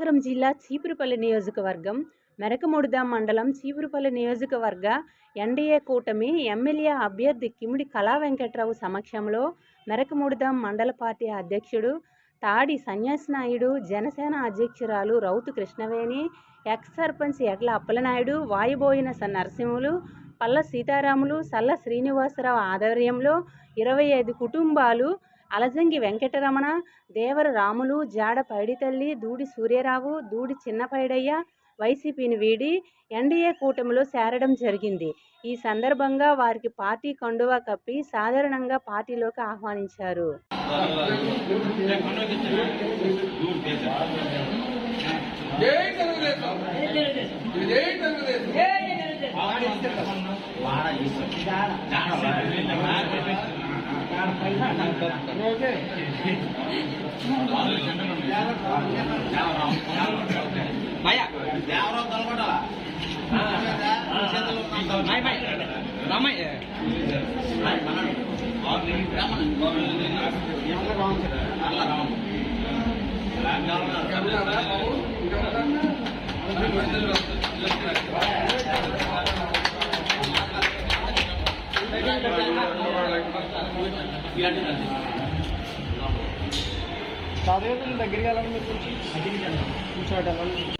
విజయనగరం జిల్లా చీపురుపల్లి నియోజకవర్గం మెరకముడిద మండలం చీపురుపల్లి నియోజకవర్గ ఎన్డీఏ కూటమి ఎమ్మెల్యే అభ్యర్థి కిమిడి కళా వెంకట్రావు సమక్షంలో మెరకముడిద మండల పార్టీ అధ్యక్షుడు తాడి సన్యాసినాయుడు, జనసేన అధ్యక్షురాలు రౌతు కృష్ణవేణి, ఎక్స్ సర్పంచ్ ఎడ్ల అప్పలనాయుడు, వాయుబోయిన నరసింహులు, పల్ల సీతారాములు, సల్ల శ్రీనివాసరావు ఆధ్వర్యంలో 25 కుటుంబాలు అలజంగి వెంకటరమణ, దేవర రాములు, జాడ పైడితల్లి, దూడి సూర్యరావు, దూడి చిన్నపైడయ్య వైసీపీని వీడి ఎన్డీఏ కూటమిలో చేరడం జరిగింది. ఈ సందర్భంగా వారికి పార్టీ కండువా కప్పి సాధారణంగా పార్టీలోకి ఆహ్వానించారు. దగ్గరికి వెళ్ళాలి, మీరు కూర్చోండి.